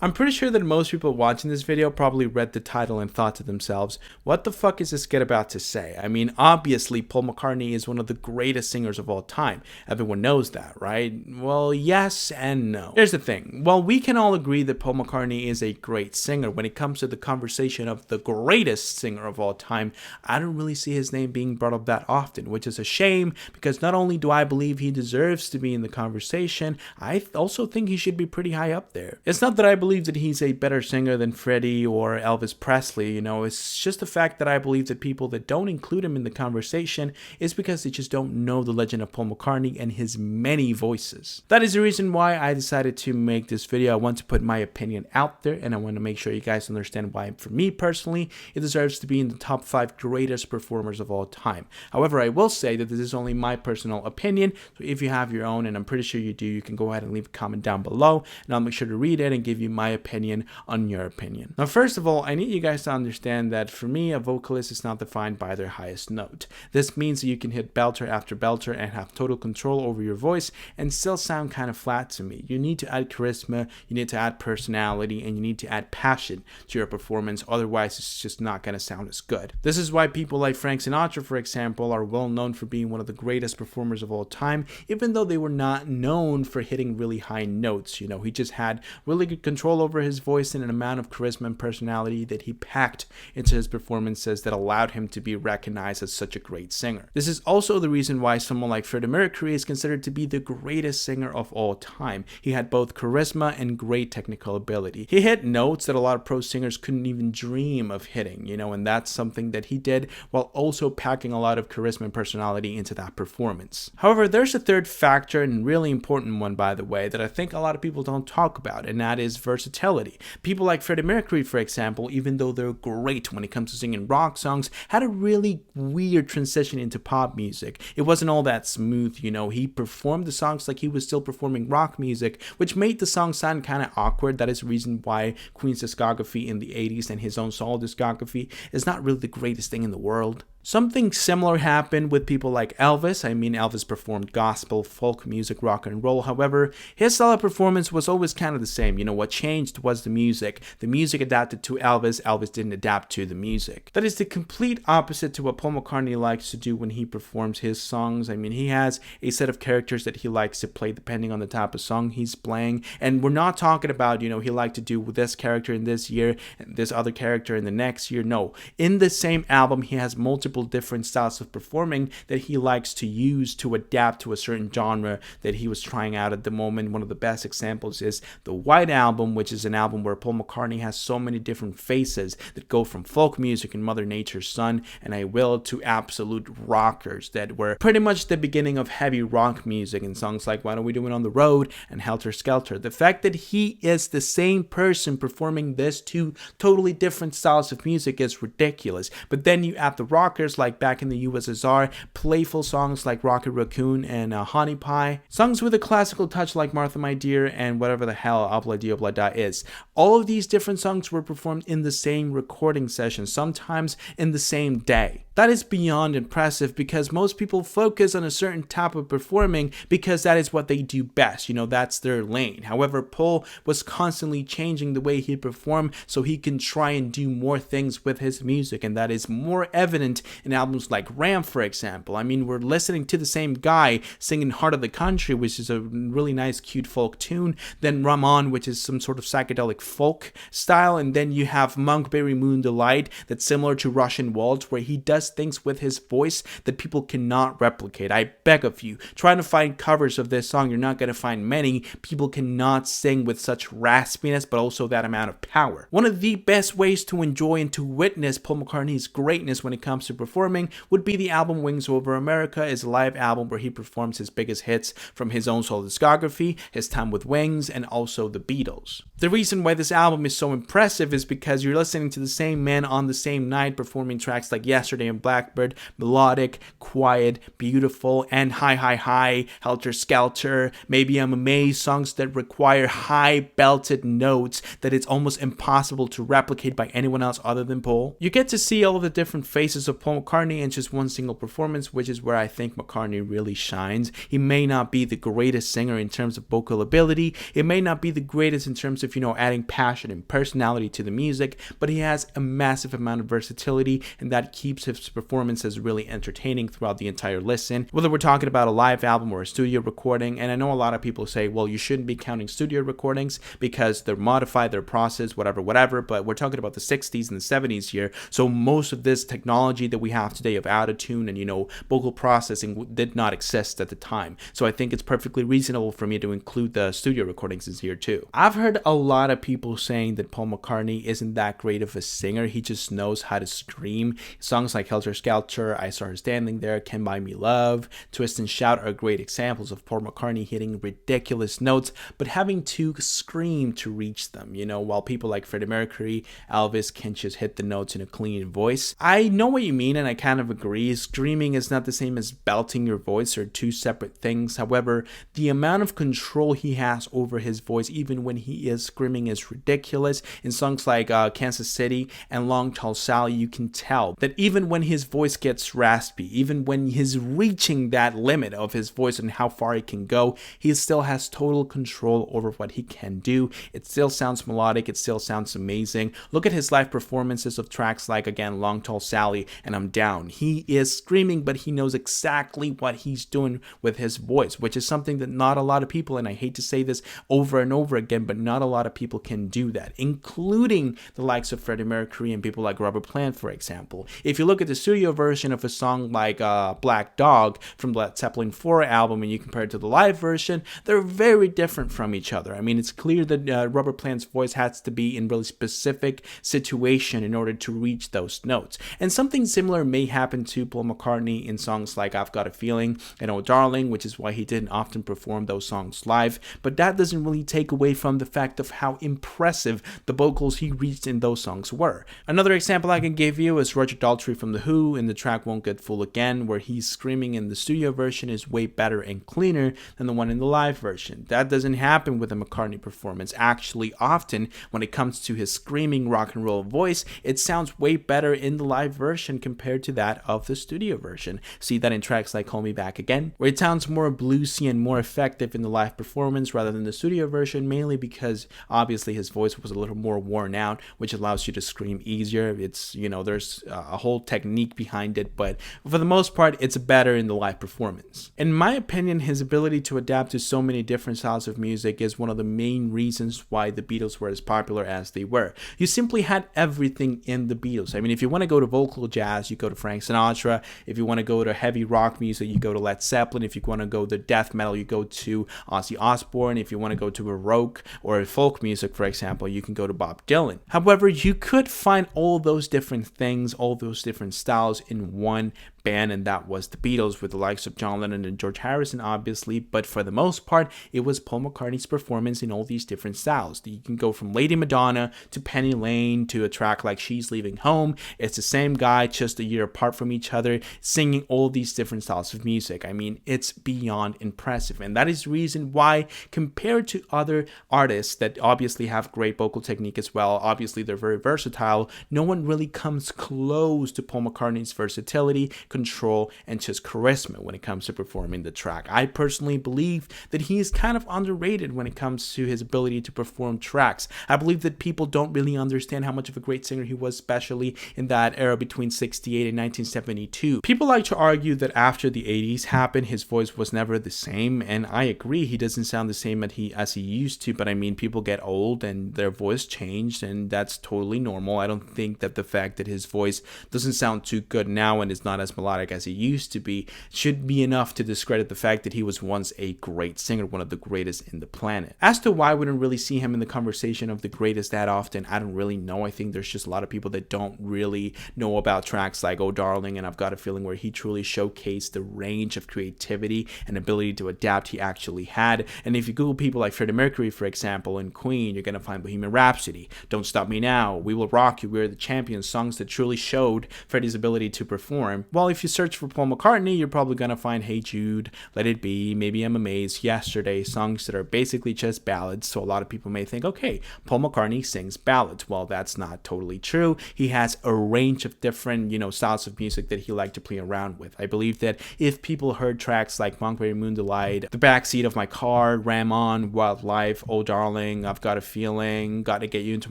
I'm pretty sure that most people watching this video probably read the title and thought to themselves, what the fuck is this kid about to say? I mean, obviously, Paul McCartney is one of the greatest singers of all time. Everyone knows that, right? Well, yes and no. Here's the thing. While we can all agree that Paul McCartney is a great singer, when it comes to the conversation of the greatest singer of all time, I don't really see his name being brought up that often, which is a shame because not only do I believe he deserves to be in the conversation, I also think he should be pretty high up there. It's not that I believe that he's a better singer than Freddie or Elvis Presley, it's just the fact that I believe that people that don't include him in the conversation is because they just don't know the legend of Paul McCartney and his many voices. That is the reason why I decided to make this video. I want to put my opinion out there and I want to make sure you guys understand why, for me personally, it deserves to be in the top 5 greatest performers of all time. However, I will say that this is only my personal opinion, so if you have your own, and I'm pretty sure you do, you can go ahead and leave a comment down below and I'll make sure to read it and give you my opinion on your opinion. Now, first of all, I need you guys to understand that for me, a vocalist is not defined by their highest note. This means that you can hit belter after belter and have total control over your voice and still sound kind of flat to me. You need to add charisma, you need to add personality, and you need to add passion to your performance, otherwise it's just not going to sound as good. This is why people like Frank Sinatra, for example, are well known for being one of the greatest performers of all time, even though they were not known for hitting really high notes. He just had really good control over his voice and an amount of charisma and personality that he packed into his performances that allowed him to be recognized as such a great singer. This is also the reason why someone like Freddie Mercury is considered to be the greatest singer of all time. He had both charisma and great technical ability. He hit notes that a lot of pro singers couldn't even dream of hitting, and that's something that he did while also packing a lot of charisma and personality into that performance. However, there's a third factor, and really important one, by the way, that I think a lot of people don't talk about, and that is versatility. People like Freddie Mercury, for example, even though they're great when it comes to singing rock songs, had a really weird transition into pop music. It wasn't all that smooth, he performed the songs like he was still performing rock music, which made the song sound kind of awkward. That is the reason why Queen's discography in the 80s and his own solo discography is not really the greatest thing in the world. Something similar happened with people like Elvis. Elvis performed gospel, folk music, rock and roll. However, his style of performance was always kind of the same. What changed was the music. The music adapted to Elvis. Elvis didn't adapt to the music. That is the complete opposite to what Paul McCartney likes to do when he performs his songs. He has a set of characters that he likes to play depending on the type of song he's playing. And we're not talking about, he liked to do with this character in this year and this other character in the next year. No. In the same album, he has multiple different styles of performing that he likes to use to adapt to a certain genre that he was trying out at the moment. One of the best examples is the White Album, which is an album where Paul McCartney has so many different faces that go from folk music and Mother Nature's Son and I Will to absolute rockers that were pretty much the beginning of heavy rock music and songs like What Are We Doing on the Road and Helter Skelter. The fact that he is the same person performing these two totally different styles of music is ridiculous. But then you add the rockers like Back in the USSR, playful songs like Rocket Raccoon and Honey Pie, songs with a classical touch like Martha My Dear and whatever the hell Obla Di Obla Da is. All of these different songs were performed in the same recording session, sometimes in the same day. That is beyond impressive because most people focus on a certain type of performing because that is what they do best. That's their lane. However, Paul was constantly changing the way he performed so he can try and do more things with his music, and that is more evident in albums like Ram, for example. We're listening to the same guy singing Heart of the Country, which is a really nice, cute folk tune, then Ramon, which is some sort of psychedelic folk style, and then you have Monkberry Moon Delight that's similar to Russian Waltz, where he does things with his voice that people cannot replicate. I beg of you, trying to find covers of this song, you're not going to find many. People cannot sing with such raspiness, but also that amount of power. One of the best ways to enjoy and to witness Paul McCartney's greatness when it comes to performing would be the album Wings Over America. Is a live album where he performs his biggest hits from his own solo discography, his time with Wings, and also the Beatles. The reason why this album is so impressive is because you're listening to the same man on the same night performing tracks like Yesterday and Blackbird, melodic, quiet, beautiful, and High High High, Helter Skelter, Maybe I'm Amazed, songs that require high belted notes that it's almost impossible to replicate by anyone else other than Paul. You get to see all of the different faces of Paul Paul McCartney in just one single performance, which is where I think McCartney really shines. He may not be the greatest singer in terms of vocal ability. It may not be the greatest in terms of, adding passion and personality to the music, but he has a massive amount of versatility, and that keeps his performances really entertaining throughout the entire listen. Whether we're talking about a live album or a studio recording, and I know a lot of people say, well, you shouldn't be counting studio recordings because they're modified, they're processed, whatever, but we're talking about the 60s and the 70s here, so most of this technology that we have today of autotune and, vocal processing did not exist at the time. So I think it's perfectly reasonable for me to include the studio recordings in here too. I've heard a lot of people saying that Paul McCartney isn't that great of a singer. He just knows how to scream. Songs like Helter Skelter, I Saw Her Standing There, Can't Buy Me Love, Twist and Shout are great examples of Paul McCartney hitting ridiculous notes, but having to scream to reach them, while people like Freddie Mercury, Elvis can just hit the notes in a clean voice. I know what you mean, and I kind of agree. Screaming is not the same as belting your voice, or two separate things. However, the amount of control he has over his voice, even when he is screaming, is ridiculous. In songs like Kansas City and Long Tall Sally, you can tell that even when his voice gets raspy, even when he's reaching that limit of his voice and how far he can go, he still has total control over what he can do. It still sounds melodic, it still sounds amazing. Look at his live performances of tracks like, again, Long Tall Sally and I'm Down. He is screaming, but he knows exactly what he's doing with his voice, which is something that not a lot of people, and I hate to say this over and over again, but not a lot of people can do that, including the likes of Freddie Mercury and people like Robert Plant, for example. If you look at the studio version of a song like Black Dog from the Led Zeppelin 4 album and you compare it to the live version, they're very different from each other. I mean, it's clear that Robert Plant's voice has to be in really specific situation in order to reach those notes. And something similar may happen to Paul McCartney in songs like I've Got a Feeling and Oh Darling, which is why he didn't often perform those songs live, but that doesn't really take away from the fact of how impressive the vocals he reached in those songs were. Another example I can give you is Roger Daltrey from The Who in the track Won't Get Full Again, where he's screaming in the studio version is way better and cleaner than the one in the live version. That doesn't happen with a McCartney performance. Actually, often when it comes to his screaming rock and roll voice, it sounds way better in the live version compared to that of the studio version. See that in tracks like Call Me Back Again, where it sounds more bluesy and more effective in the live performance rather than the studio version, mainly because obviously his voice was a little more worn out, which allows you to scream easier. It's, there's a whole technique behind it, but for the most part, it's better in the live performance. In my opinion, his ability to adapt to so many different styles of music is one of the main reasons why the Beatles were as popular as they were. You simply had everything in the Beatles. I mean, if you want to go to vocal jazz, you go to Frank Sinatra. If you want to go to heavy rock music, you go to Led Zeppelin. If you want to go to death metal, you go to Ozzy Osbourne. If you want to go to Baroque or folk music, for example, you can go to Bob Dylan. However, you could find all those different things, all those different styles in one band, and that was the Beatles, with the likes of John Lennon and George Harrison, obviously, but for the most part, it was Paul McCartney's performance in all these different styles. You can go from Lady Madonna to Penny Lane to a track like She's Leaving Home. It's the same guy, just a year apart from each other, singing all these different styles of music. I mean, it's beyond impressive, and that is the reason why, compared to other artists that obviously have great vocal technique as well, obviously they're very versatile, no one really comes close to Paul McCartney's versatility, control, and just charisma when it comes to performing the track. I personally believe that he is kind of underrated when it comes to his ability to perform tracks. I believe that people don't really understand how much of a great singer he was, especially in that era between 68 and 1972. People like to argue that after the 80s happened, his voice was never the same, and I agree, he doesn't sound the same as he used to, but I mean, people get old and their voice changed, and that's totally normal. I don't think that the fact that his voice doesn't sound too good now and is not as melodic as he used to be should be enough to discredit the fact that he was once a great singer, one of the greatest in the planet. As to why we don't really see him in the conversation of the greatest that often, I don't really know. I think there's just a lot of people that don't really know about tracks like Oh Darling and I've Got a Feeling, where he truly showcased the range of creativity and ability to adapt he actually had. And if you Google people like Freddie Mercury, for example, and Queen, you're going to find Bohemian Rhapsody, Don't Stop Me Now, We Will Rock You, We're the Champions, songs that truly showed Freddie's ability to perform. While Well, if you search for Paul McCartney, you're probably going to find Hey Jude, Let It Be, Maybe I'm Amazed, Yesterday, songs that are basically just ballads. So a lot of people may think, okay, Paul McCartney sings ballads. Well, that's not totally true. He has a range of different, styles of music that he liked to play around with. I believe that if people heard tracks like Monkberry Moon Delight, The Backseat of My Car, Ram On, Wildlife, Oh Darling, I've Got a Feeling, Got to Get You Into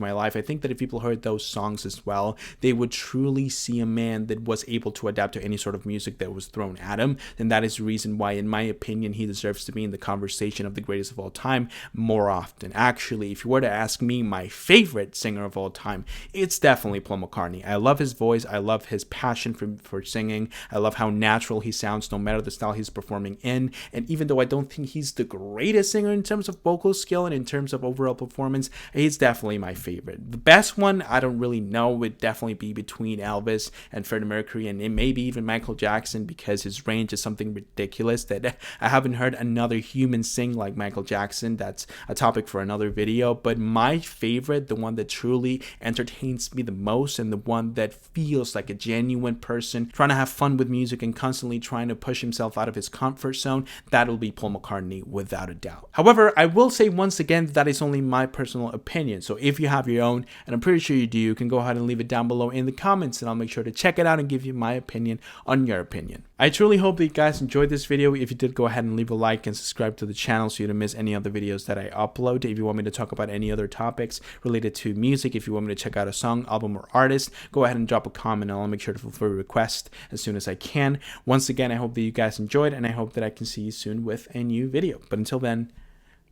My Life, I think that if people heard those songs as well, they would truly see a man that was able to adapt to any sort of music that was thrown at him. And that is the reason why, in my opinion, he deserves to be in the conversation of the greatest of all time more often. Actually, if you were to ask me my favorite singer of all time, it's definitely Paul McCartney. I love his voice. I love his passion for singing. I love how natural he sounds no matter the style he's performing in. And even though I don't think he's the greatest singer in terms of vocal skill and in terms of overall performance, he's definitely my favorite. The best one, I don't really know, would definitely be between Elvis and Freddie Mercury, and it maybe even Michael Jackson, because his range is something ridiculous that I haven't heard another human sing like Michael Jackson. That's a topic for another video. But my favorite, the one that truly entertains me the most and the one that feels like a genuine person trying to have fun with music and constantly trying to push himself out of his comfort zone, that'll be Paul McCartney without a doubt. However, I will say once again that is only my personal opinion. So if you have your own, and I'm pretty sure you do, you can go ahead and leave it down below in the comments, and I'll make sure to check it out and give you my opinion on your opinion. I truly hope that you guys enjoyed this video. If you did, go ahead and leave a like and subscribe to the channel so you don't miss any other videos that I upload. If you want me to talk about any other topics related to music, if you want me to check out a song, album, or artist, go ahead and drop a comment, and I'll make sure to fulfill a request as soon as I can. Once again, I hope that you guys enjoyed, and I hope that I can see you soon with a new video. But until then,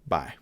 bye.